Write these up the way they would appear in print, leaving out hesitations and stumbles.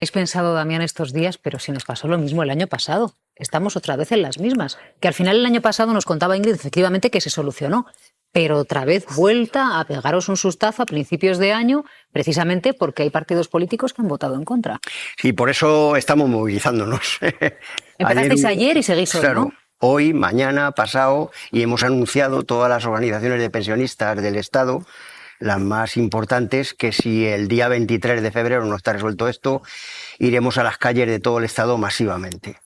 ¿Habéis pensado, Damián, estos días, pero si nos pasó lo mismo el año pasado? Estamos otra vez en las mismas. Que al final el año pasado nos contaba Ingrid, efectivamente, que se solucionó. Pero otra vez vuelta a pegaros un sustazo a principios de año, precisamente porque hay partidos políticos que han votado en contra. Sí, por eso estamos movilizándonos. Empezasteis ayer y seguís hoy, claro, ¿no? Hoy, mañana, pasado, y hemos anunciado todas las organizaciones de pensionistas del Estado, las más importantes, que si el día 23 de febrero no está resuelto esto, iremos a las calles de todo el Estado masivamente.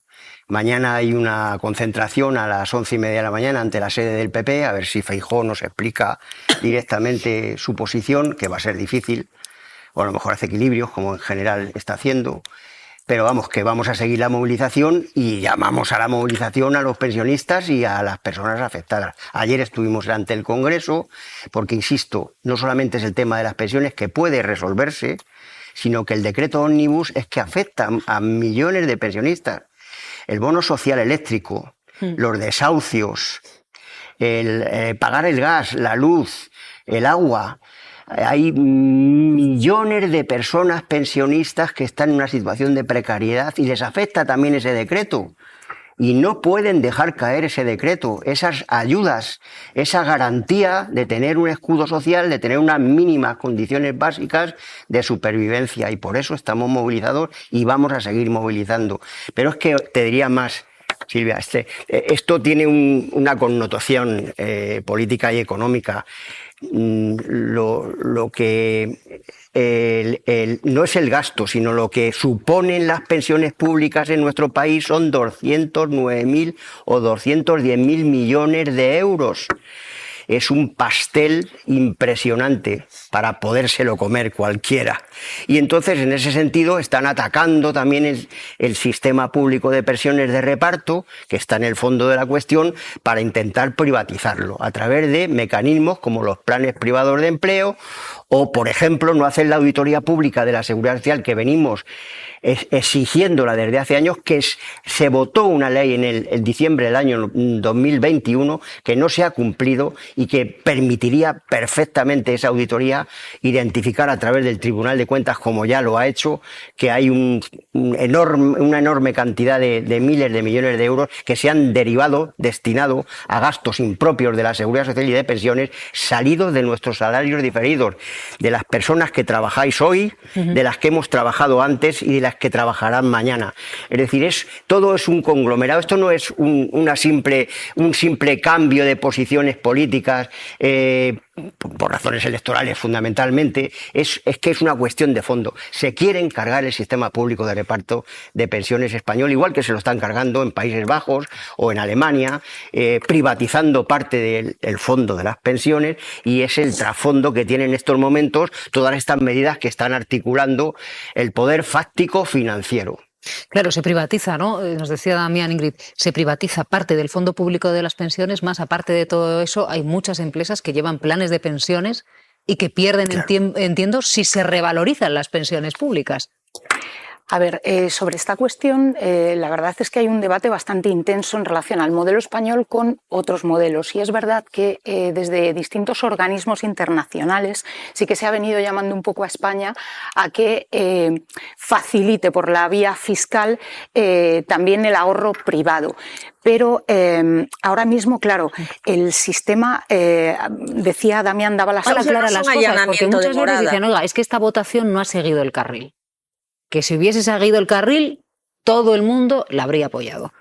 Mañana hay una concentración a las 11:30 de la mañana ante la sede del PP, a ver si Feijóo nos explica directamente su posición, que va a ser difícil, o a lo mejor hace equilibrios, como en general está haciendo. Pero vamos, que vamos a seguir la movilización y llamamos a la movilización a los pensionistas y a las personas afectadas. Ayer estuvimos ante el Congreso porque, insisto, no solamente es el tema de las pensiones que puede resolverse, sino que el decreto ómnibus es que afecta a millones de pensionistas. El bono social eléctrico, los desahucios, el pagar el gas, la luz, el agua. Hay millones de personas pensionistas que están en una situación de precariedad y les afecta también ese decreto. Y no pueden dejar caer ese decreto, esas ayudas, esa garantía de tener un escudo social, de tener unas mínimas condiciones básicas de supervivencia. Y por eso estamos movilizados y vamos a seguir movilizando. Pero es que te diría más, Silvia, esto tiene una connotación política y económica. Lo que no es el gasto, sino lo que suponen las pensiones públicas en nuestro país son 209.000 o 210.000 millones de euros. Es un pastel impresionante para podérselo comer cualquiera. Y entonces, en ese sentido, están atacando también el sistema público de pensiones de reparto, que está en el fondo de la cuestión, para intentar privatizarlo a través de mecanismos como los planes privados de empleo o, por ejemplo, no hacer la auditoría pública de la Seguridad Social que venimos exigiéndola desde hace años, que se votó una ley en diciembre del año 2021 que no se ha cumplido y que permitiría perfectamente esa auditoría identificar a través del Tribunal de Cuentas, como ya lo ha hecho, que hay una enorme cantidad de miles de millones de euros que se han destinado a gastos impropios de la Seguridad Social y de pensiones, salidos de nuestros salarios diferidos, de las personas que trabajáis hoy, de las que hemos trabajado antes y de las que trabajarán mañana. Es decir, todo es un conglomerado. Esto no es un simple cambio de posiciones políticas por razones electorales fundamentalmente. Es que es una cuestión de fondo. Se quieren cargar el sistema público de reparto de pensiones español, igual que se lo están cargando en Países Bajos o en Alemania, privatizando parte del fondo de las pensiones, y es el trasfondo que tienen en estos momentos todas estas medidas que están articulando el poder fáctico financiero. Claro, se privatiza, ¿no? Nos decía Damián, Ingrid, se privatiza parte del fondo público de las pensiones, más aparte de todo eso, hay muchas empresas que llevan planes de pensiones y que pierden, claro, entiendo, si se revalorizan las pensiones públicas. A ver, sobre esta cuestión, la verdad es que hay un debate bastante intenso en relación al modelo español con otros modelos. Y es verdad que desde distintos organismos internacionales sí que se ha venido llamando un poco a España a que facilite por la vía fiscal también el ahorro privado. Pero ahora mismo, claro, el sistema, decía Damián, daba las cosas claras las cosas, porque muchas veces dicen, oiga, es que esta votación no ha seguido el carril. Que si hubiese seguido el carril, todo el mundo la habría apoyado.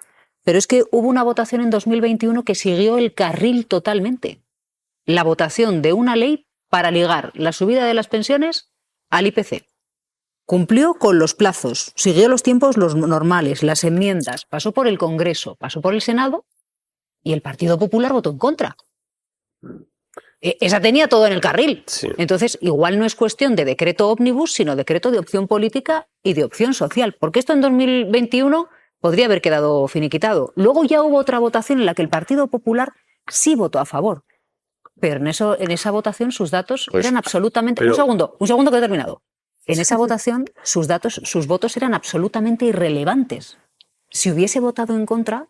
Pero es que hubo una votación en 2021 que siguió el carril totalmente. La votación de una ley para ligar la subida de las pensiones al IPC. Cumplió con los plazos, siguió los tiempos los normales, las enmiendas, pasó por el Congreso, pasó por el Senado y el Partido Popular votó en contra. Esa tenía todo en el carril. Sí. Entonces, igual no es cuestión de decreto ómnibus, sino decreto de opción política y de opción social. Porque esto en 2021 podría haber quedado finiquitado. Luego ya hubo otra votación en la que el Partido Popular sí votó a favor. Pero en esa votación sus datos eran absolutamente... Un segundo que he terminado. En esa votación sus votos eran absolutamente irrelevantes. Si hubiese votado en contra,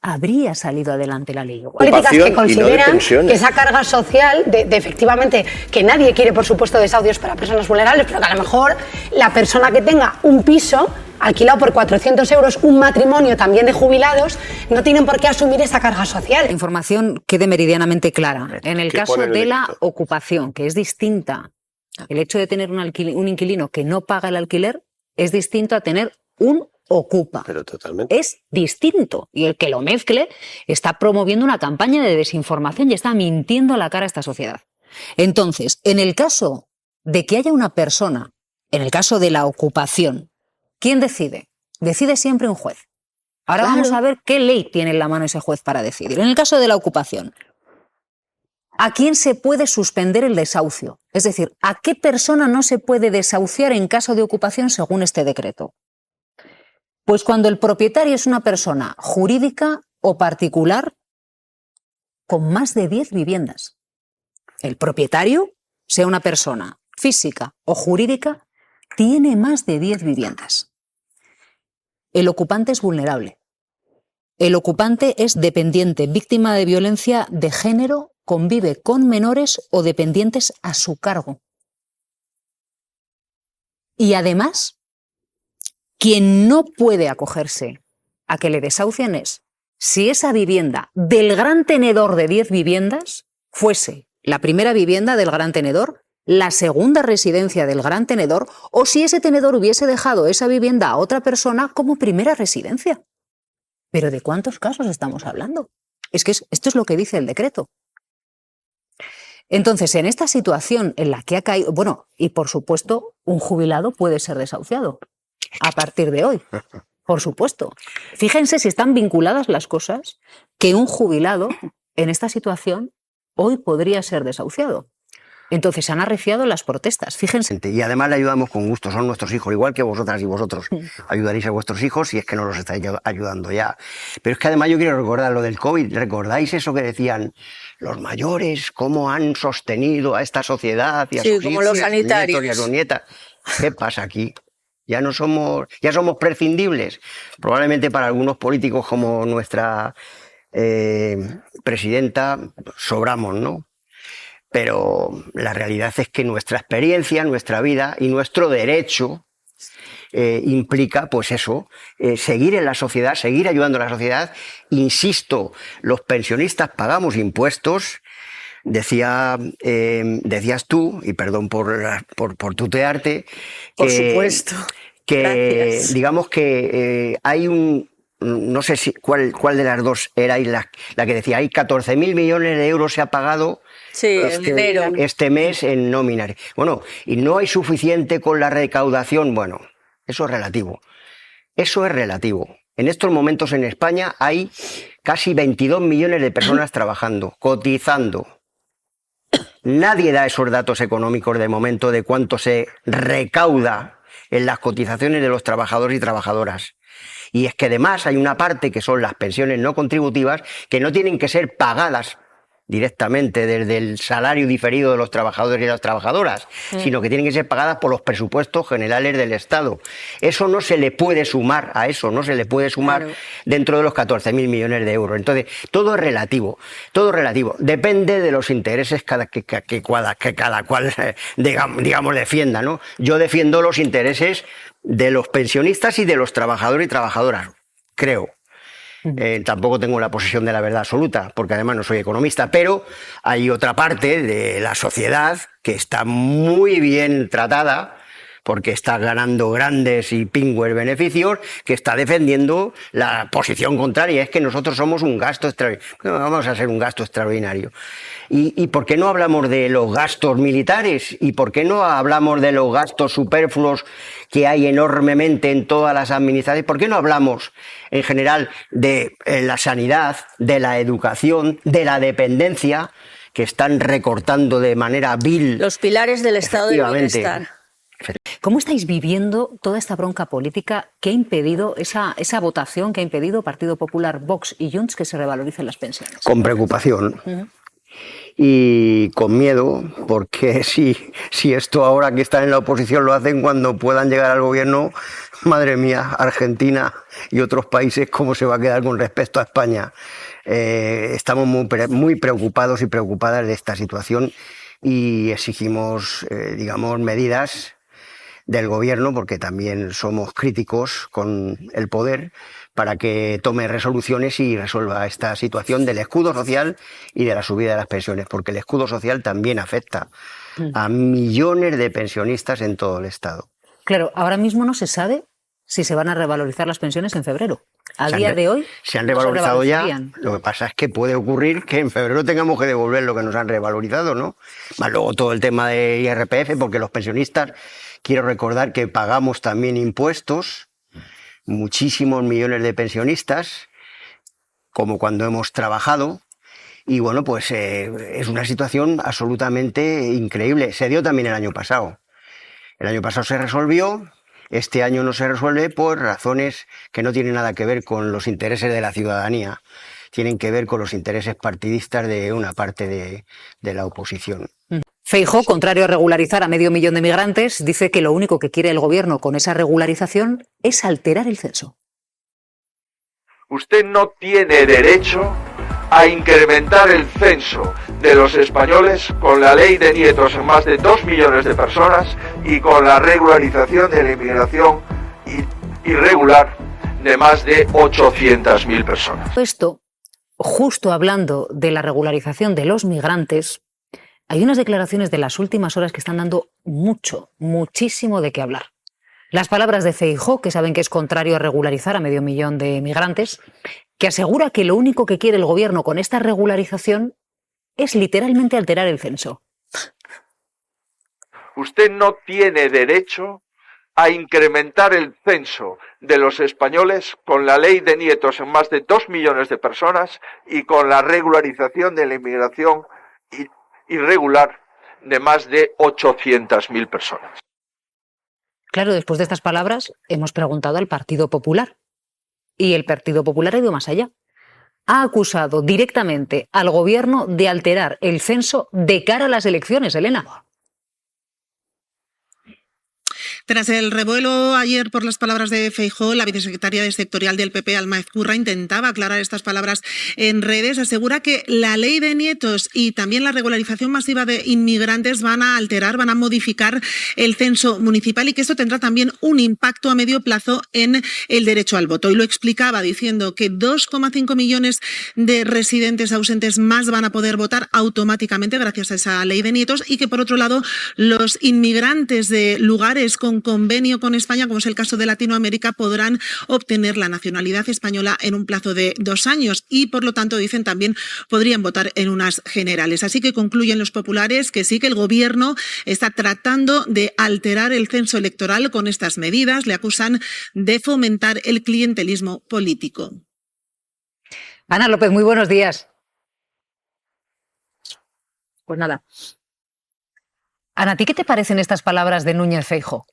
habría salido adelante la ley. Políticas que consideran que esa carga social de efectivamente que nadie quiere, por supuesto, desahucios para personas vulnerables, pero que a lo mejor la persona que tenga un piso alquilado por 400 euros, un matrimonio también de jubilados, no tienen por qué asumir esa carga social. La información quede meridianamente clara. En el caso de la ocupación, que es distinta, el hecho de tener un inquilino que no paga el alquiler es distinto a tener un ocupa. Pero totalmente. Es distinto. Y el que lo mezcle está promoviendo una campaña de desinformación y está mintiendo a la cara a esta sociedad. Entonces, en el caso de que haya una persona, en el caso de la ocupación, ¿quién decide? Decide siempre un juez. Ahora vamos a ver qué ley tiene en la mano ese juez para decidir. En el caso de la ocupación, ¿a quién se puede suspender el desahucio? Es decir, ¿a qué persona no se puede desahuciar en caso de ocupación según este decreto? Pues cuando el propietario es una persona jurídica o particular con más de 10 viviendas. El propietario, sea una persona física o jurídica, tiene más de 10 viviendas. El ocupante es vulnerable. El ocupante es dependiente, víctima de violencia de género, convive con menores o dependientes a su cargo. Y además, quien no puede acogerse a que le desahucien es si esa vivienda del gran tenedor de 10 viviendas fuese la primera vivienda del gran tenedor, la segunda residencia del gran tenedor, o si ese tenedor hubiese dejado esa vivienda a otra persona como primera residencia. ¿Pero de cuántos casos estamos hablando? Es que esto es lo que dice el decreto. Entonces, en esta situación en la que ha caído, bueno, y por supuesto, un jubilado puede ser desahuciado a partir de hoy, por supuesto. Fíjense si están vinculadas las cosas, que un jubilado en esta situación hoy podría ser desahuciado. Entonces se han arreciado las protestas, fíjense. Y además le ayudamos con gusto, son nuestros hijos, igual que vosotras y vosotros. Ayudaréis a vuestros hijos si es que no los estáis ayudando ya. Pero es que además yo quiero recordar lo del COVID. ¿Recordáis eso que decían los mayores, cómo han sostenido a esta sociedad y a sus como hijos, los sanitarios y a sus nietas? ¿Qué pasa aquí? Ya somos prescindibles. Probablemente para algunos políticos como nuestra presidenta sobramos, ¿no? Pero la realidad es que nuestra experiencia, nuestra vida y nuestro derecho implica, pues eso, seguir en la sociedad, seguir ayudando a la sociedad. Insisto, los pensionistas pagamos impuestos. Decías tú, y perdón por tutearte, por supuesto, que digamos que hay un... No sé cuál de las dos erais la que decía, hay 14.000 millones de euros se ha pagado este mes en nómina. Bueno, y no hay suficiente con la recaudación. Bueno, eso es relativo. Eso es relativo. En estos momentos en España hay casi 22 millones de personas trabajando, cotizando. Nadie da esos datos económicos de momento de cuánto se recauda en las cotizaciones de los trabajadores y trabajadoras. Y es que además hay una parte que son las pensiones no contributivas que no tienen que ser pagadas directamente desde el salario diferido de los trabajadores y las trabajadoras, sino que tienen que ser pagadas por los presupuestos generales del Estado. Eso no se le puede sumar a eso, no se le puede sumar dentro de los 14.000 millones de euros. Entonces, todo es relativo, depende de los intereses que cada cual, digamos, defienda, ¿no? Yo defiendo los intereses de los pensionistas y de los trabajadores y trabajadoras, creo. Tampoco tengo la posesión de la verdad absoluta, porque además no soy economista, pero hay otra parte de la sociedad que está muy bien tratada, porque está ganando grandes y pingües beneficios, que está defendiendo la posición contraria, es que nosotros somos un gasto extraordinario. No vamos a ser un gasto extraordinario. ¿Y por qué no hablamos de los gastos militares? ¿Y por qué no hablamos de los gastos superfluos que hay enormemente en todas las administraciones? ¿Por qué no hablamos en general de la sanidad, de la educación, de la dependencia, que están recortando de manera vil? Los pilares del estado del bienestar. ¿Cómo estáis viviendo toda esta bronca política que ha impedido esa votación que ha impedido Partido Popular, Vox y Junts que se revaloricen las pensiones? Con preocupación. y con miedo, porque si esto ahora que están en la oposición lo hacen cuando puedan llegar al gobierno, madre mía, Argentina y otros países, ¿cómo se va a quedar con respecto a España? Estamos muy preocupados y preocupadas de esta situación y exigimos, digamos, medidas del gobierno, porque también somos críticos con el poder, para que tome resoluciones y resuelva esta situación del escudo social y de la subida de las pensiones, porque el escudo social también afecta a millones de pensionistas en todo el Estado. Claro, ahora mismo no se sabe si se van a revalorizar las pensiones en febrero. A día de hoy se han revalorizado ya. Lo que pasa es que puede ocurrir que en febrero tengamos que devolver lo que nos han revalorizado, ¿no? Más luego todo el tema de IRPF, porque los pensionistas, quiero recordar que pagamos también impuestos, muchísimos millones de pensionistas, como cuando hemos trabajado, y bueno, pues es una situación absolutamente increíble. Se dio también el año pasado. El año pasado se resolvió, este año no se resuelve por razones que no tienen nada que ver con los intereses de la ciudadanía, tienen que ver con los intereses partidistas de una parte de la oposición. Feijóo, contrario a regularizar a 500.000 de migrantes, dice que lo único que quiere el gobierno con esa regularización es alterar el censo. Usted no tiene derecho a incrementar el censo de los españoles con la ley de nietos en más de 2 millones de personas y con la regularización de la inmigración irregular de más de 800.000 personas. Esto, justo hablando de la regularización de los migrantes, hay unas declaraciones de las últimas horas que están dando muchísimo de qué hablar. Las palabras de Feijóo, que saben que es contrario a regularizar a 500.000 de migrantes, que asegura que lo único que quiere el gobierno con esta regularización es literalmente alterar el censo. Usted no tiene derecho a incrementar el censo de los españoles con la ley de nietos en más de 2 millones de personas y con la regularización de la inmigración irregular de más de 800.000 personas. Claro, después de estas palabras hemos preguntado al Partido Popular. Y el Partido Popular ha ido más allá. Ha acusado directamente al gobierno de alterar el censo de cara a las elecciones, Elena. Tras el revuelo ayer por las palabras de Feijóo, la vicesecretaria de sectorial del PP, Alma Ezcurra, intentaba aclarar estas palabras en redes. Asegura que la ley de nietos y también la regularización masiva de inmigrantes van a alterar, van a modificar el censo municipal y que esto tendrá también un impacto a medio plazo en el derecho al voto. Y lo explicaba diciendo que 2,5 millones de residentes ausentes más van a poder votar automáticamente gracias a esa ley de nietos y que, por otro lado, los inmigrantes de lugares con convenio con España, como es el caso de Latinoamérica, podrán obtener la nacionalidad española en un plazo de 2 años y, por lo tanto, dicen también podrían votar en unas generales. Así que concluyen los populares que sí, que el gobierno está tratando de alterar el censo electoral con estas medidas. Le acusan de fomentar el clientelismo político. Ana López, muy buenos días. Pues nada. Ana, ¿a ti qué te parecen estas palabras de Núñez Feijóo?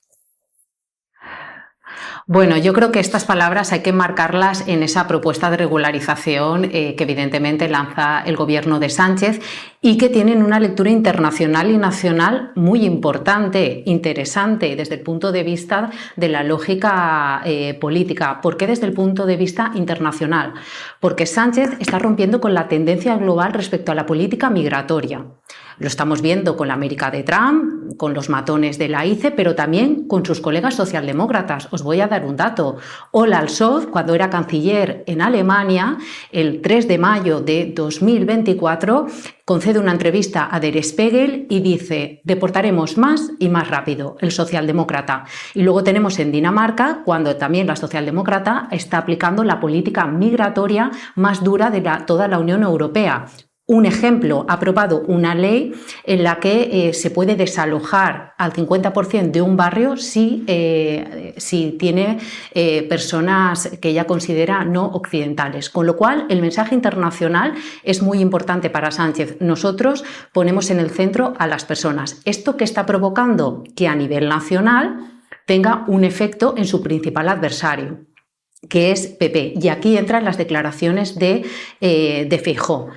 Bueno, yo creo que estas palabras hay que marcarlas en esa propuesta de regularización que evidentemente lanza el gobierno de Sánchez y que tienen una lectura internacional y nacional muy importante, interesante desde el punto de vista de la lógica política. ¿Por qué desde el punto de vista internacional? Porque Sánchez está rompiendo con la tendencia global respecto a la política migratoria. Lo estamos viendo con la América de Trump, con los matones de la ICE, pero también con sus colegas socialdemócratas. Os voy a dar un dato. Olaf Scholz, cuando era canciller en Alemania, el 3 de mayo de 2024, concede una entrevista a Der Spiegel y dice: deportaremos más y más rápido, el socialdemócrata. Y luego tenemos en Dinamarca, cuando también la socialdemócrata está aplicando la política migratoria más dura de toda la Unión Europea. Un ejemplo, ha aprobado una ley en la que se puede desalojar al 50% de un barrio si tiene personas que ella considera no occidentales. Con lo cual, el mensaje internacional es muy importante para Sánchez. Nosotros ponemos en el centro a las personas. ¿Esto qué está provocando? Que a nivel nacional tenga un efecto en su principal adversario, que es PP. Y aquí entran las declaraciones de Feijóo.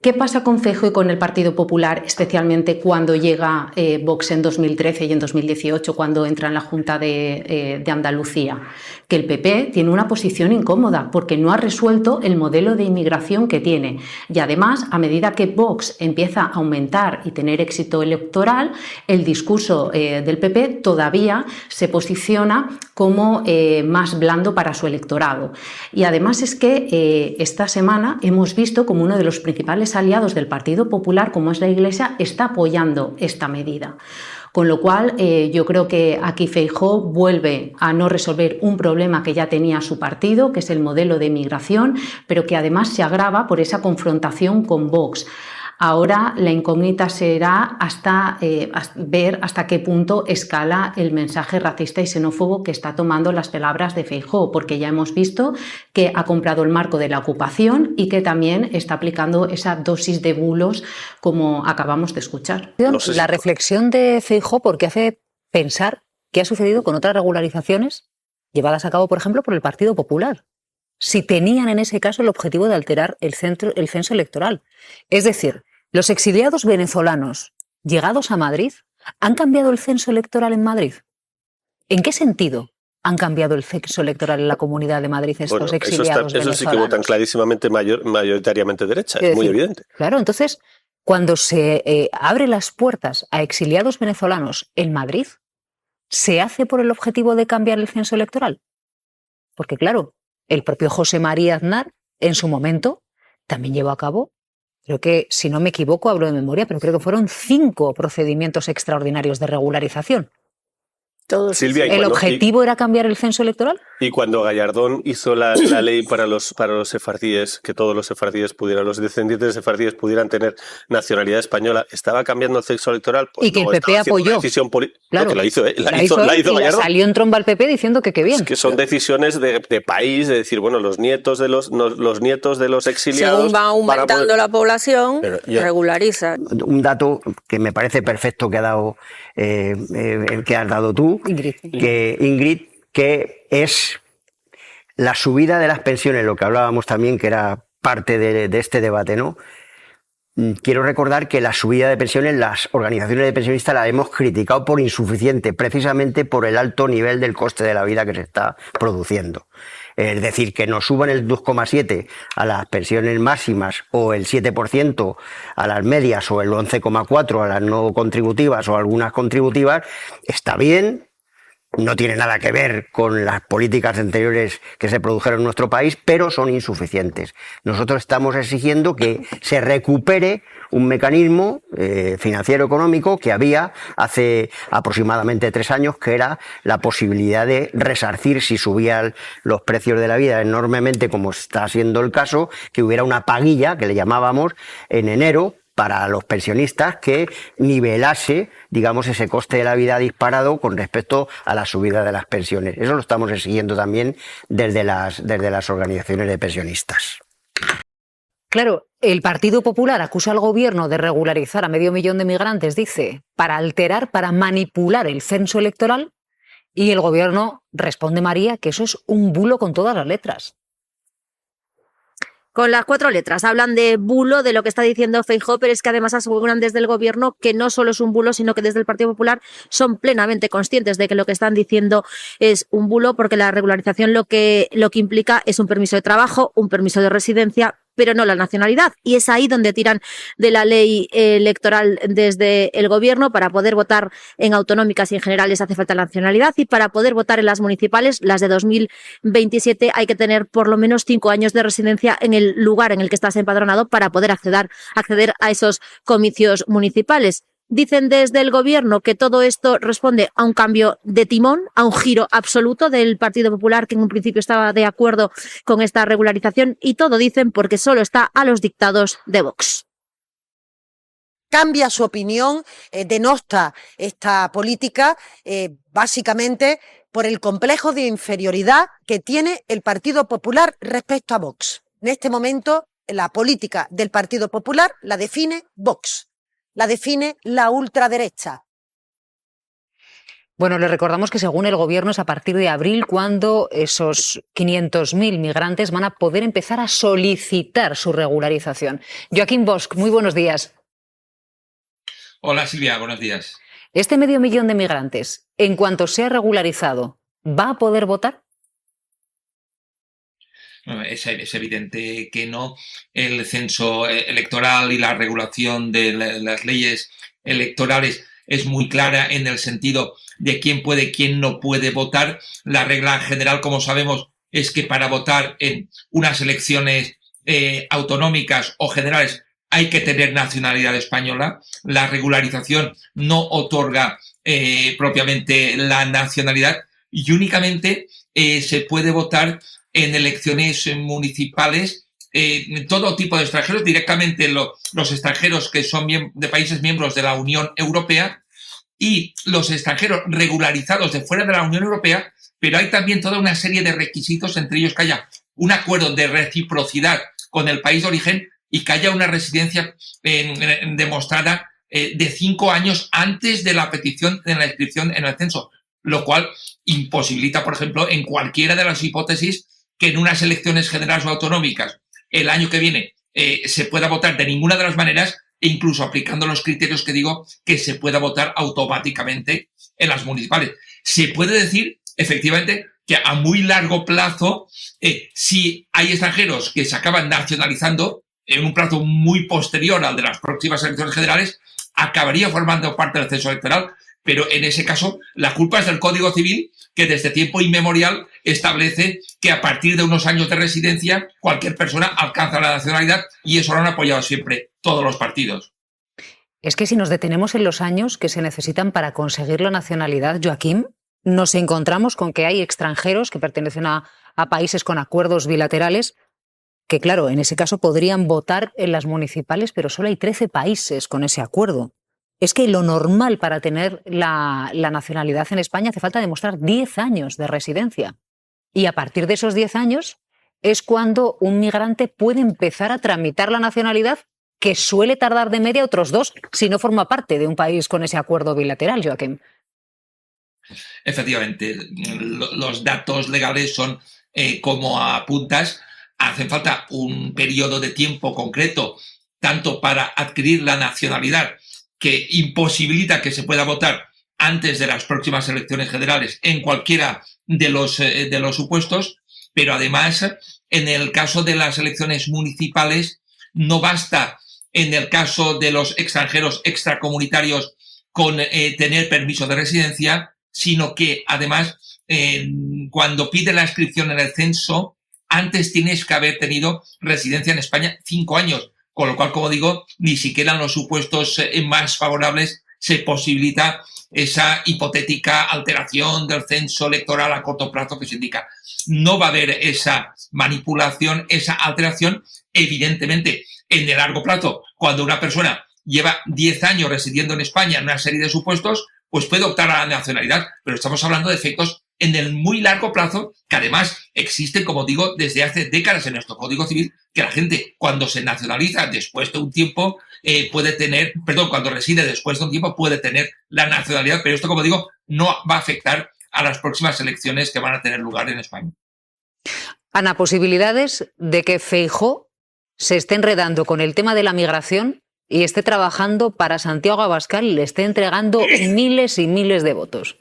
¿Qué pasa con Feijóo y con el Partido Popular, especialmente cuando llega Vox en 2013 y en 2018, cuando entra en la Junta de Andalucía? Que el PP tiene una posición incómoda porque no ha resuelto el modelo de inmigración que tiene. Y además, a medida que Vox empieza a aumentar y tener éxito electoral, el discurso del PP todavía se posiciona como más blando para su electorado. Y además es que esta semana hemos visto como uno de los principales aliados del Partido Popular, como es la Iglesia, está apoyando esta medida. Con lo cual, yo creo que aquí Feijóo vuelve a no resolver un problema que ya tenía su partido, que es el modelo de migración, pero que además se agrava por esa confrontación con Vox. Ahora la incógnita será ver hasta qué punto escala el mensaje racista y xenófobo que está tomando las palabras de Feijóo, porque ya hemos visto que ha comprado el marco de la ocupación y que también está aplicando esa dosis de bulos como acabamos de escuchar. La reflexión de Feijóo porque hace pensar qué ha sucedido con otras regularizaciones llevadas a cabo, por ejemplo, por el Partido Popular. Si tenían en ese caso el objetivo de alterar el censo electoral. Es decir, los exiliados venezolanos llegados a Madrid han cambiado el censo electoral en Madrid. ¿En qué sentido han cambiado el censo electoral en la Comunidad de Madrid estos exiliados venezolanos? Eso sí que votan clarísimamente mayoritariamente derecha, es muy evidente. Claro, entonces, cuando se abre las puertas a exiliados venezolanos en Madrid, ¿se hace por el objetivo de cambiar el censo electoral? Porque claro, el propio José María Aznar, en su momento, también llevó a cabo, creo que, si no me equivoco, hablo de memoria, pero creo que fueron 5 procedimientos extraordinarios de regularización. Silvia, ¿El objetivo era cambiar el censo electoral? Y cuando Gallardón hizo la ley para los sefardíes, que todos los sefardíes los descendientes de sefardíes pudieran tener nacionalidad española, ¿estaba cambiando el censo electoral? Pues y que el PP apoyó. Claro, no, que la hizo Gallardón. Y salió en tromba al PP diciendo que qué bien. Es que son decisiones de país, de decir, bueno, los nietos de los exiliados... Según va aumentando la población, regulariza. Un dato que me parece perfecto que has dado tú, Ingrid, que es la subida de las pensiones, lo que hablábamos también, que era parte de este debate, ¿no? Quiero recordar que la subida de pensiones, las organizaciones de pensionistas la hemos criticado por insuficiente, precisamente por el alto nivel del coste de la vida que se está produciendo. Es decir, que nos suban el 2,7 a las pensiones máximas o el 7% a las medias o el 11,4 a las no contributivas o algunas contributivas, está bien. No tiene nada que ver con las políticas anteriores que se produjeron en nuestro país, pero son insuficientes. Nosotros estamos exigiendo que se recupere un mecanismo financiero económico que había hace aproximadamente 3 años, que era la posibilidad de resarcir si subían los precios de la vida enormemente, como está siendo el caso, que hubiera una paguilla, que le llamábamos, en enero, para los pensionistas, que nivelase, digamos, ese coste de la vida disparado con respecto a la subida de las pensiones. Eso lo estamos exigiendo también desde las organizaciones de pensionistas. Claro, el Partido Popular acusa al gobierno de regularizar a 500.000 de migrantes, dice, para alterar, para manipular el censo electoral, y el gobierno responde, María, que eso es un bulo con todas las letras. Con las 4 letras. Hablan de bulo, de lo que está diciendo Feijóo, pero es que además aseguran desde el gobierno que no solo es un bulo, sino que desde el Partido Popular son plenamente conscientes de que lo que están diciendo es un bulo, porque la regularización lo que implica es un permiso de trabajo, un permiso de residencia, pero no la nacionalidad. Y es ahí donde tiran de la ley electoral desde el gobierno. Para poder votar en autonómicas y en generales hace falta la nacionalidad, y para poder votar en las municipales, las de 2027, hay que tener por lo menos 5 años de residencia en el lugar en el que estás empadronado para poder acceder a esos comicios municipales. Dicen desde el gobierno que todo esto responde a un cambio de timón, a un giro absoluto del Partido Popular, que en un principio estaba de acuerdo con esta regularización, y todo dicen porque solo está a los dictados de Vox. Cambia su opinión, denosta esta política básicamente por el complejo de inferioridad que tiene el Partido Popular respecto a Vox. En este momento, la política del Partido Popular la define Vox. La define la ultraderecha. Bueno, les recordamos que según el Gobierno es a partir de abril cuando esos 500.000 migrantes van a poder empezar a solicitar su regularización. Joaquín Bosch, muy buenos días. Hola Silvia, buenos días. ¿Este 500.000 de migrantes, en cuanto sea regularizado, va a poder votar? Es evidente que no. El censo electoral y la regulación de las leyes electorales es muy clara en el sentido de quién puede, quién no puede votar. La regla general, como sabemos, es que para votar en unas elecciones autonómicas o generales hay que tener nacionalidad española. La regularización no otorga propiamente la nacionalidad y únicamente se puede votar en elecciones municipales. Todo tipo de extranjeros, directamente los extranjeros que son de países miembros de la Unión Europea y los extranjeros regularizados de fuera de la Unión Europea, pero hay también toda una serie de requisitos, entre ellos que haya un acuerdo de reciprocidad con el país de origen y que haya una residencia demostrada de 5 años antes de la petición de la inscripción en el censo, lo cual imposibilita, por ejemplo, en cualquiera de las hipótesis que en unas elecciones generales o autonómicas el año que viene se pueda votar de ninguna de las maneras, e incluso aplicando los criterios que digo, que se pueda votar automáticamente en las municipales. Se puede decir, efectivamente, que a muy largo plazo, si hay extranjeros que se acaban nacionalizando en un plazo muy posterior al de las próximas elecciones generales, acabaría formando parte del censo electoral, pero en ese caso la culpa es del Código Civil, que desde tiempo inmemorial establece que a partir de unos años de residencia cualquier persona alcanza la nacionalidad y eso lo han apoyado siempre todos los partidos. Es que si nos detenemos en los años que se necesitan para conseguir la nacionalidad, Joaquín, nos encontramos con que hay extranjeros que pertenecen a países con acuerdos bilaterales que, claro, en ese caso podrían votar en las municipales, pero solo hay 13 países con ese acuerdo. Es que lo normal para tener la nacionalidad en España hace falta demostrar 10 años de residencia. Y a partir de esos 10 años es cuando un migrante puede empezar a tramitar la nacionalidad, que suele tardar de media otros 2 si no forma parte de un país con ese acuerdo bilateral, Joaquín. Efectivamente, los datos legales son como apuntas. Hacen falta un periodo de tiempo concreto, tanto para adquirir la nacionalidad, que imposibilita que se pueda votar antes de las próximas elecciones generales en cualquiera de los supuestos, pero además, en el caso de las elecciones municipales, no basta en el caso de los extranjeros extracomunitarios con tener permiso de residencia, sino que además, cuando pide la inscripción en el censo, antes tienes que haber tenido residencia en España 5 años. Con lo cual, como digo, ni siquiera en los supuestos más favorables se posibilita esa hipotética alteración del censo electoral a corto plazo que se indica. No va a haber esa manipulación, esa alteración, evidentemente, en el largo plazo. Cuando una persona lleva 10 años residiendo en España en una serie de supuestos, pues puede optar a la nacionalidad, pero estamos hablando de efectos en el muy largo plazo, que además existen, como digo, desde hace décadas en nuestro Código Civil, que la gente cuando se nacionaliza después de un tiempo cuando reside después de un tiempo puede tener la nacionalidad, pero esto, como digo, no va a afectar a las próximas elecciones que van a tener lugar en España. Ana, posibilidades de que Feijóo se esté enredando con el tema de la migración y esté trabajando para Santiago Abascal y le esté entregando miles y miles de votos.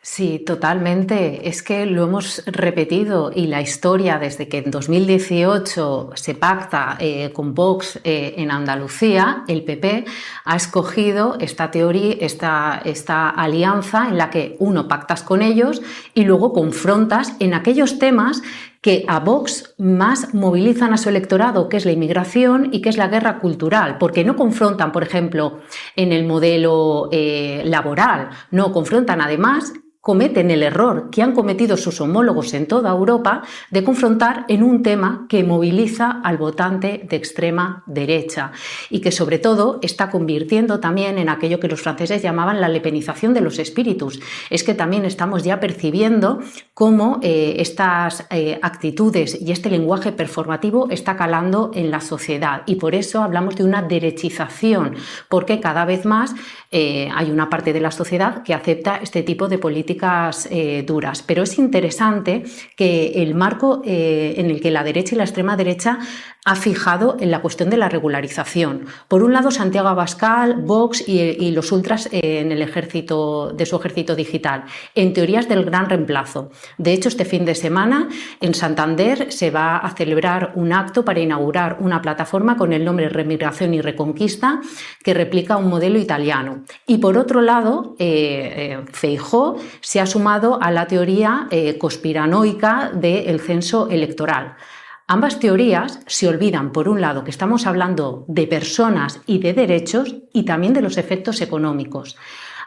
Sí, totalmente. Es que lo hemos repetido y la historia desde que en 2018 se pacta con Vox en Andalucía, el PP ha escogido esta teoría, esta alianza en la que uno pactas con ellos y luego confrontas en aquellos temas que a Vox más movilizan a su electorado, que es la inmigración y que es la guerra cultural, porque no confrontan, por ejemplo, en el modelo laboral, no, confrontan además cometen el error que han cometido sus homólogos en toda Europa de confrontar en un tema que moviliza al votante de extrema derecha y que sobre todo está convirtiendo también en aquello que los franceses llamaban la lepenización de los espíritus. Es que también estamos ya percibiendo cómo estas actitudes y este lenguaje performativo está calando en la sociedad, y por eso hablamos de una derechización, porque cada vez más hay una parte de la sociedad que acepta este tipo de políticas duras. Pero es interesante que el marco en el que la derecha y la extrema derecha ha fijado en la cuestión de la regularización. Por un lado, Santiago Abascal, Vox y los ultras en el ejército, de su ejército digital, en teorías del gran reemplazo. De hecho, este fin de semana en Santander se va a celebrar un acto para inaugurar una plataforma con el nombre Remigración y Reconquista, que replica un modelo italiano. Y por otro lado, Feijóo se ha sumado a la teoría conspiranoica del censo electoral. Ambas teorías se olvidan, por un lado, que estamos hablando de personas y de derechos y también de los efectos económicos.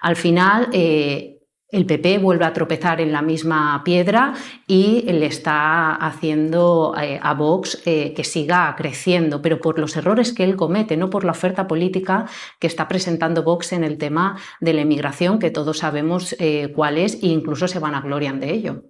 Al final, el PP vuelve a tropezar en la misma piedra y le está haciendo a Vox que siga creciendo, pero por los errores que él comete, no por la oferta política que está presentando Vox en el tema de la inmigración, que todos sabemos cuál es e incluso se vanaglorian de ello.